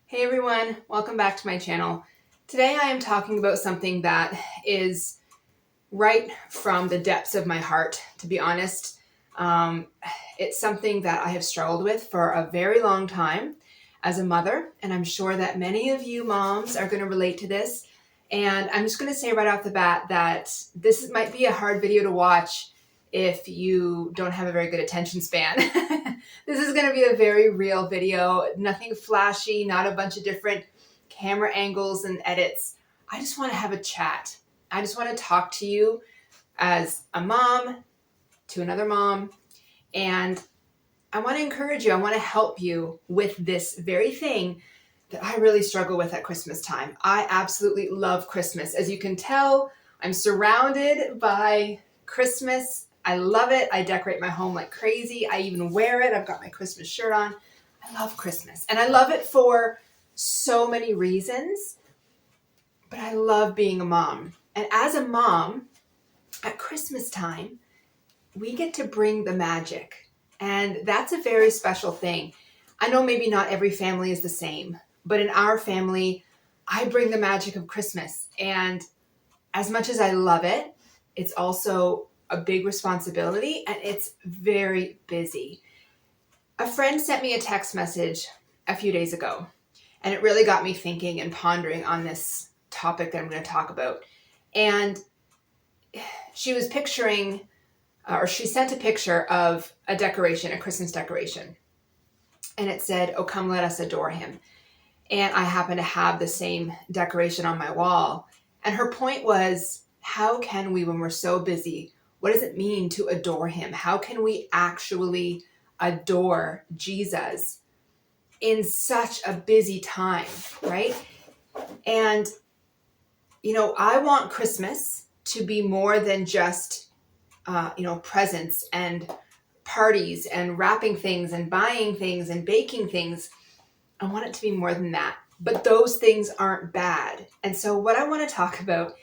Hey everyone, welcome back to my channel. Today I am talking about something that is right from the depths of my heart, to be honest. Um, it's something that I have struggled with for a very long time as a mother, and I'm sure that many of you moms are going to relate to this. And I'm just going to say right off the bat that this might be a hard video to watch if you don't have a very good attention span. This is going to be a very real video, nothing flashy, not a bunch of different camera angles and edits. I just want to have a chat. I just want to talk to you as a mom to another mom, and I want to encourage you. I want to help you with this very thing that I really struggle with at Christmas time. I absolutely love Christmas. As you can tell, I'm surrounded by Christmas. I love it. I decorate my home like crazy. I even wear it. I've got my Christmas shirt on. I love Christmas, and I love it for so many reasons, but I love being a mom. And as a mom, at Christmas time, we get to bring the magic. And that's a very special thing. I know maybe not every family is the same, but in our family, I bring the magic of Christmas. And as much as I love it, it's also a big responsibility and it's very busy. A friend sent me a text message a few days ago, and it really got me thinking and pondering on this topic that I'm going to talk about. And she was picturing, or she sent a picture of a decoration, a Christmas decoration. And it said, "Oh, come let us adore him." And I happen to have the same decoration on my wall. And her point was, how can we, when we're so busy, what does it mean to adore him? How can we actually adore Jesus in such a busy time, right? And, I want Christmas to be more than just, presents and parties and wrapping things and buying things and baking things. I want it to be more than that. But those things aren't bad. And so what I want to talk about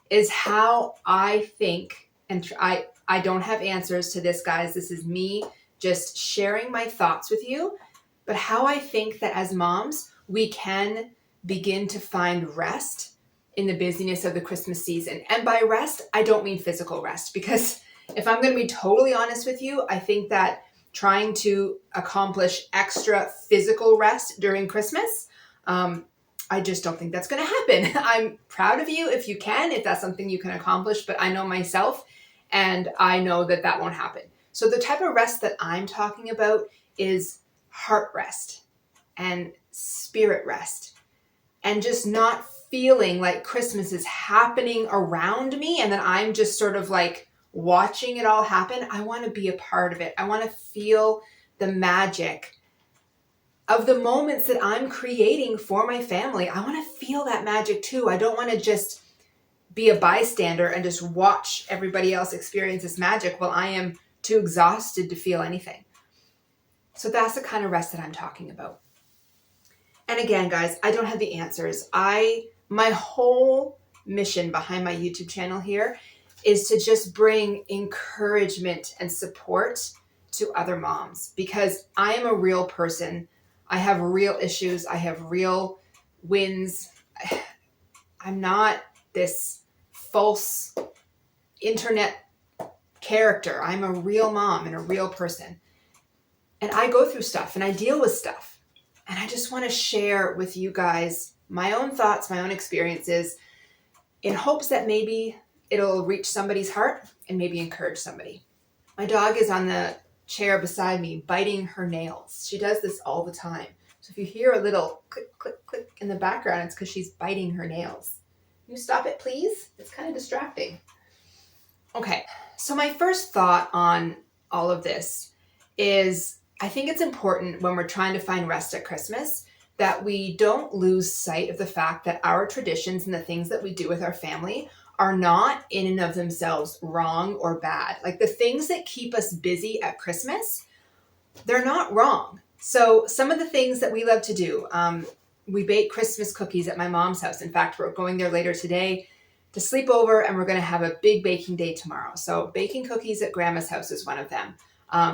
is how I think, and I don't have answers to this, guys. This is me just sharing my thoughts with you, but how I think that as moms, we can begin to find rest in the busyness of the Christmas season. And by rest, I don't mean physical rest, because if I'm going to be totally honest with you, I think that trying to accomplish extra physical rest during Christmas, I just don't think that's going to happen. I'm proud of you if you can, if that's something you can accomplish, but I know myself and I know that that won't happen. So the type of rest that I'm talking about is heart rest and spirit rest, and just not feeling like Christmas is happening around me and that I'm just sort of like watching it all happen. I want to be a part of it. I want to feel the magic of the moments that I'm creating for my family. I want to feel that magic too. I don't want to just be a bystander and just watch everybody else experience this magic while I am too exhausted to feel anything. So that's the kind of rest that I'm talking about. And again, guys, I don't have the answers. My whole mission behind my YouTube channel here is to just bring encouragement and support to other moms, because I am a real person. I have real issues. I have real wins. I'm not this false internet character. I'm a real mom and a real person. And I go through stuff and I deal with stuff. And I just want to share with you guys my own thoughts, my own experiences, in hopes that maybe it'll reach somebody's heart and maybe encourage somebody. My dog is on the chair beside me biting her nails. She does this all the time. So if you hear a little click, click, click in the background, it's because she's biting her nails. Can you stop it, please? It's kind of distracting. Okay, so my first thought on all of this is, I think it's important when we're trying to find rest at Christmas that we don't lose sight of the fact that our traditions and the things that we do with our family are not in and of themselves wrong or bad. Like the things that keep us busy at Christmas, they're not wrong. So some of the things that we love to do, we bake Christmas cookies at my mom's house. In fact, we're going there later today to sleep over, and we're going to have a big baking day tomorrow. So baking cookies at grandma's house is one of them.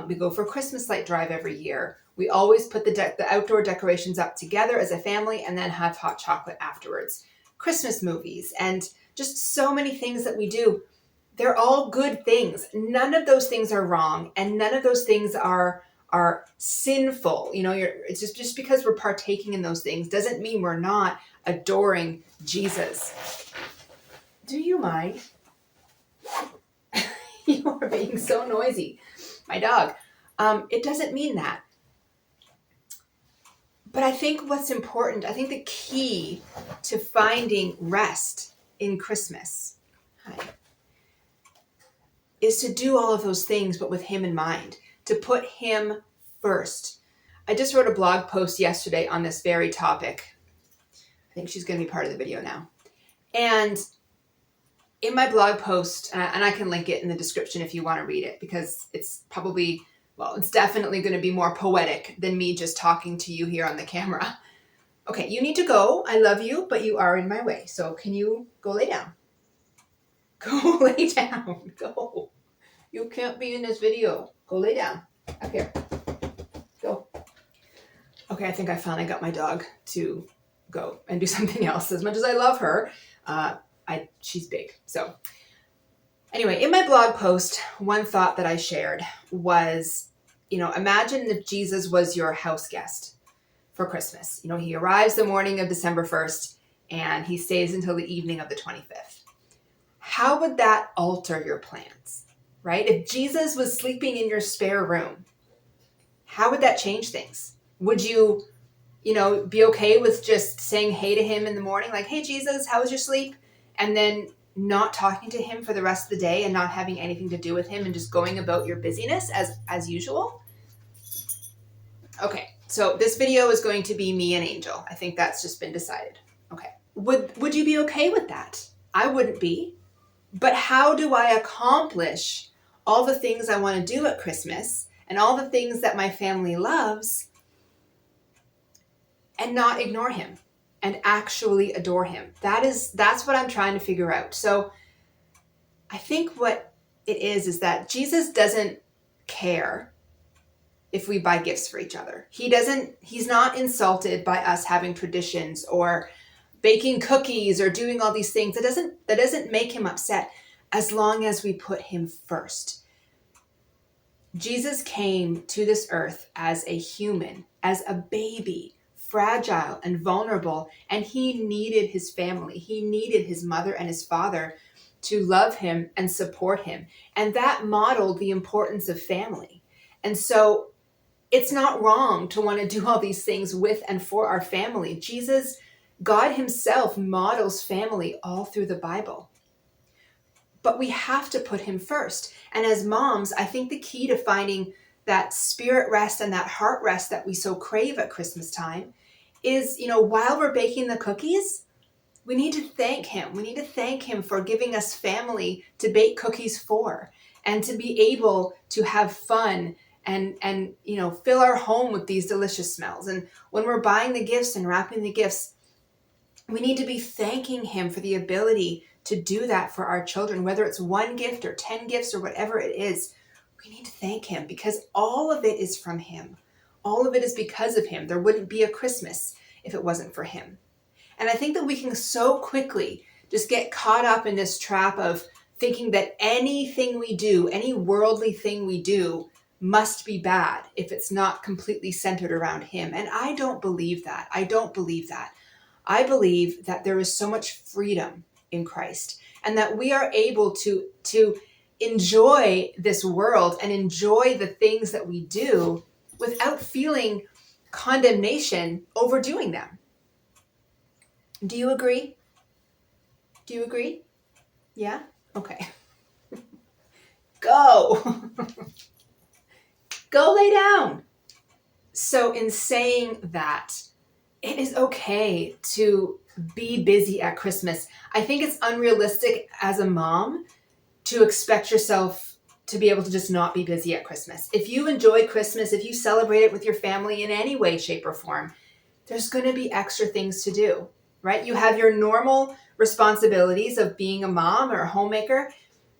We go for a Christmas light drive every year. We always put the outdoor decorations up together as a family and then have hot chocolate afterwards. Christmas movies and just so many things that we do. They're all good things. None of those things are wrong, and none of those things are sinful. It's just because we're partaking in those things doesn't mean we're not adoring Jesus. Do you mind? You are being so noisy. My dog. It doesn't mean that. But I think what's important, I think the key to finding rest in Christmas is to do all of those things, but with him in mind, to put him first. I just wrote a blog post yesterday on this very topic. I think she's going to be part of the video now. And in my blog post, and I can link it in the description if you want to read it, because it's definitely going to be more poetic than me just talking to you here on the camera. Okay, you need to go. I love you, but you are in my way. So can you go lay down? Go lay down. Go. You can't be in this video. Go lay down. Up here. Go. Okay, I think I finally got my dog to go and do something else. As much as I love her, she's big. So anyway, in my blog post, one thought that I shared was, imagine if Jesus was your house guest for Christmas. He arrives the morning of December 1st and he stays until the evening of the 25th. How would that alter your plans, right? If Jesus was sleeping in your spare room, how would that change things? Would you, be okay with just saying hey to him in the morning, like, hey, Jesus, how was your sleep? And then not talking to him for the rest of the day and not having anything to do with him and just going about your busyness as usual? Okay, so this video is going to be me and Angel. I think that's just been decided. Okay, would you be okay with that? I wouldn't be. But how do I accomplish all the things I want to do at Christmas and all the things that my family loves and not ignore him and actually adore him? That's what I'm trying to figure out. So I think what it is that Jesus doesn't care if we buy gifts for each other. He's not insulted by us having traditions or baking cookies or doing all these things. That doesn't make him upset as long as we put him first. Jesus came to this earth as a human, as a baby, fragile and vulnerable, and he needed his family. He needed his mother and his father to love him and support him. And that modeled the importance of family. And so it's not wrong to want to do all these things with and for our family. God himself models family all through the Bible. But we have to put him first. And as moms, I think the key to finding that spirit rest and that heart rest that we so crave at Christmas time is, while we're baking the cookies, we need to thank him. We need to thank him for giving us family to bake cookies for and to be able to have fun and fill our home with these delicious smells. And when we're buying the gifts and wrapping the gifts, we need to be thanking him for the ability to do that for our children, whether it's one gift or 10 gifts or whatever it is. We need to thank him because all of it is from him. All of it is because of him. There wouldn't be a Christmas if it wasn't for him. And I think that we can so quickly just get caught up in this trap of thinking that anything we do, any worldly thing we do, must be bad if it's not completely centered around him. And I don't believe that. I believe that there is so much freedom in Christ and that we are able to enjoy this world and enjoy the things that we do without feeling condemnation over doing them. Do you agree? Yeah? Okay. Go. Go lay down. So in saying that, it is okay to be busy at Christmas. I think it's unrealistic as a mom to expect yourself to be able to just not be busy at Christmas. If you enjoy Christmas, if you celebrate it with your family in any way, shape, or form, there's going to be extra things to do, right? You have your normal responsibilities of being a mom or a homemaker,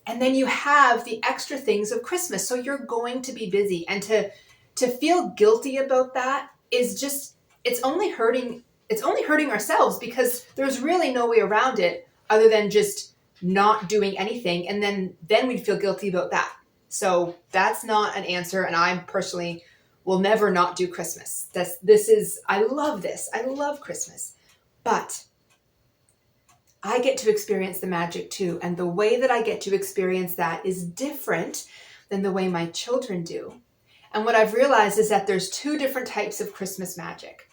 and then you have the extra things of Christmas. So you're going to be busy, and to to feel guilty about that is just, it's only hurting ourselves, because there's really no way around it other than just not doing anything. And then we'd feel guilty about that. So that's not an answer. And I personally will never not do Christmas. I love this. I love Christmas, but I get to experience the magic too. And the way that I get to experience that is different than the way my children do. And what I've realized is that there's two different types of Christmas magic.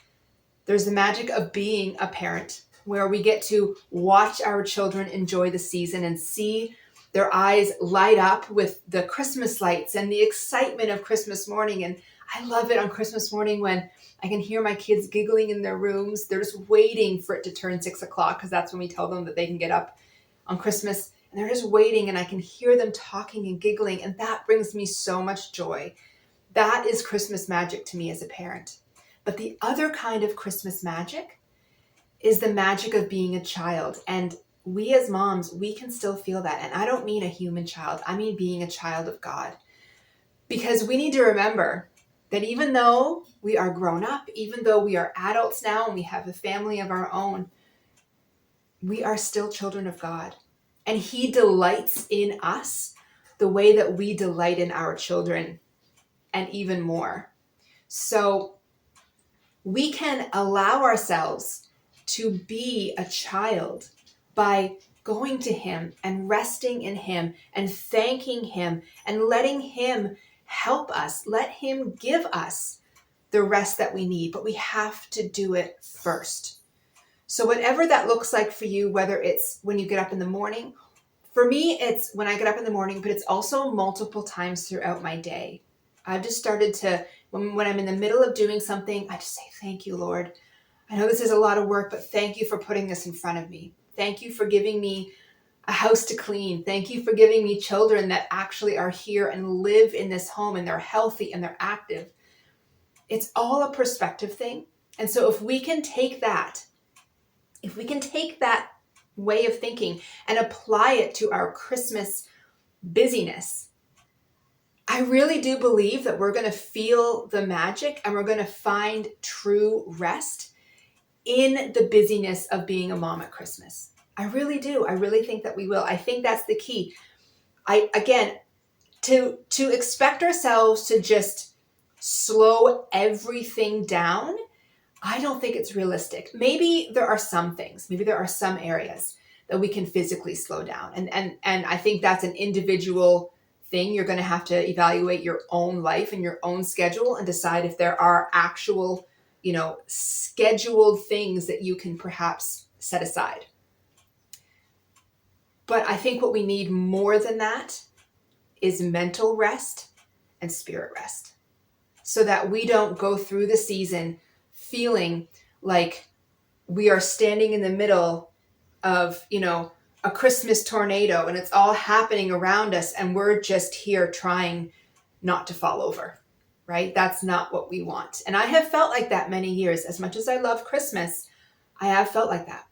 There's the magic of being a parent, where we get to watch our children enjoy the season and see their eyes light up with the Christmas lights and the excitement of Christmas morning. And I love it on Christmas morning when I can hear my kids giggling in their rooms. They're just waiting for it to turn 6 o'clock, because that's when we tell them that they can get up on Christmas. And they're just waiting, and I can hear them talking and giggling. And that brings me so much joy. That is Christmas magic to me as a parent. But the other kind of Christmas magic is the magic of being a child. And we as moms, we can still feel that. And I don't mean a human child. I mean being a child of God. Because we need to remember that even though we are grown up, even though we are adults now and we have a family of our own, we are still children of God. And He delights in us the way that we delight in our children, and even more. So we can allow ourselves to be a child by going to Him and resting in Him and thanking Him and letting Him help us. Let Him give us the rest that we need, but we have to do it first. So whatever that looks like for you, whether it's when you get up in the morning, for me, it's when I get up in the morning, but it's also multiple times throughout my day. I've just started to, when I'm in the middle of doing something, I just say, thank you, Lord. I know this is a lot of work, but thank you for putting this in front of me. Thank you for giving me a house to clean. Thank you for giving me children that actually are here and live in this home, and they're healthy and they're active. It's all a perspective thing. And so if we can take that way of thinking and apply it to our Christmas busyness, I really do believe that we're going to feel the magic and we're going to find true rest in the busyness of being a mom at Christmas. I really do. I really think that we will. I think that's the key. To expect ourselves to just slow everything down, I don't think it's realistic. Maybe there are some things, maybe there are some areas that we can physically slow down. And I think that's an individual thing. You're going to have to evaluate your own life and your own schedule and decide if there are actual, scheduled things that you can perhaps set aside. But I think what we need more than that is mental rest and spirit rest, so that we don't go through the season feeling like we are standing in the middle of, a Christmas tornado and it's all happening around us and we're just here trying not to fall over, right? That's not what we want. And I have felt like that many years. As much as I love Christmas, I have felt like that.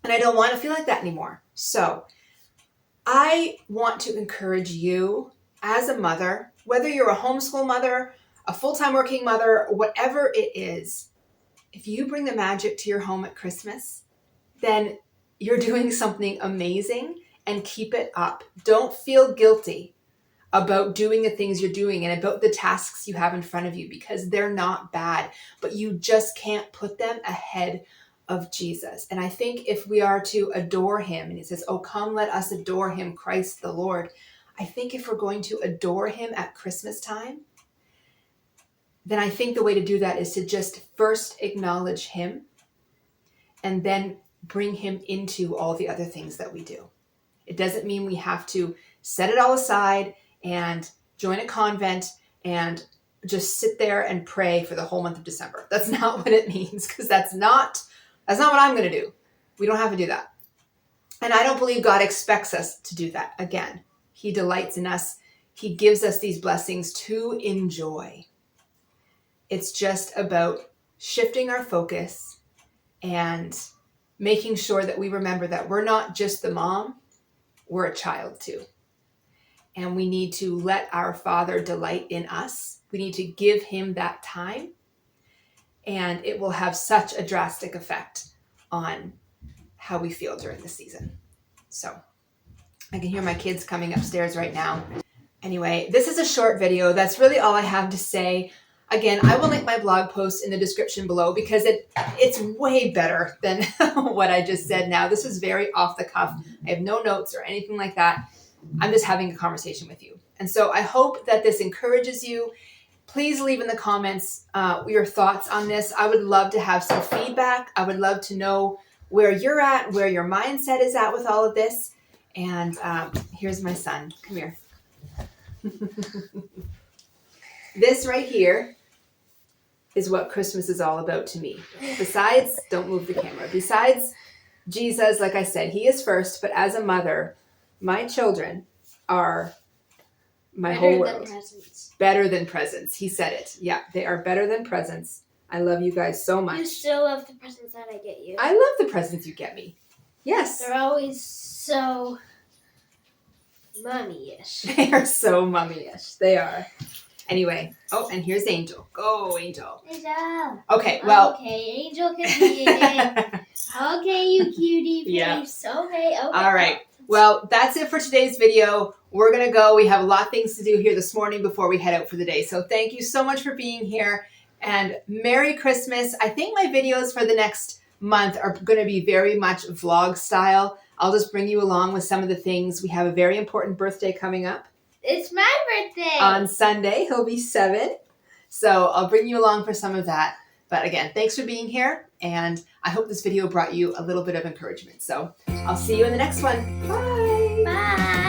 And I don't want to feel like that anymore. So I want to encourage you as a mother, whether you're a homeschool mother, a full-time working mother, whatever it is, if you bring the magic to your home at Christmas, then you're doing something amazing, and keep it up. Don't feel guilty about doing the things you're doing and about the tasks you have in front of you, because they're not bad, but you just can't put them ahead of Jesus. And I think if we are to adore Him, and it says, oh, come, let us adore Him, Christ the Lord. I think if we're going to adore Him at Christmas time, then I think the way to do that is to just first acknowledge Him and then bring Him into all the other things that we do. It doesn't mean we have to set it all aside and join a convent and just sit there and pray for the whole month of December. That's not what it means, because that's not what I'm going to do. We don't have to do that. And I don't believe God expects us to do that. Again, He delights in us. He gives us these blessings to enjoy. It's just about shifting our focus and making sure that we remember that we're not just the mom, we're a child too. And we need to let our Father delight in us We need to give him that time, and it will have such a drastic effect on how we feel during the season. So I can hear my kids coming upstairs right now. Anyway, this is a short video. That's really all I have to say. Again, I will link my blog post in the description below because it's way better than what I just said now. This is very off the cuff. I have no notes or anything like that. I'm just having a conversation with you. And so I hope that this encourages you. Please leave in the comments your thoughts on this. I would love to have some feedback. I would love to know where you're at, where your mindset is at with all of this. And here's my son. Come here. This right here is what Christmas is all about to me. Besides, don't move the camera. Besides Jesus, like I said, he is first, but as a mother, my children are my whole world. Better than presents. He said it. Yeah, they are better than presents. I love you guys so much. You still love the presents that I get you. I love the presents you get me. Yes. They're always so mummy-ish. They are so mummy-ish. They are. Anyway. Oh, and here's Angel. Go, Angel. Angel. Okay, well. Okay, Angel can be it. Okay, you cutie face. Yeah. Okay. All right. Well, that's it for today's video. We're going to go. We have a lot of things to do here this morning before we head out for the day. So thank you so much for being here. And Merry Christmas. I think my videos for the next month are going to be very much vlog style. I'll just bring you along with some of the things. We have a very important birthday coming up. It's my birthday. On Sunday. He'll be 7. So I'll bring you along for some of that. But again, thanks for being here. And I hope this video brought you a little bit of encouragement. So I'll see you in the next one. Bye. Bye.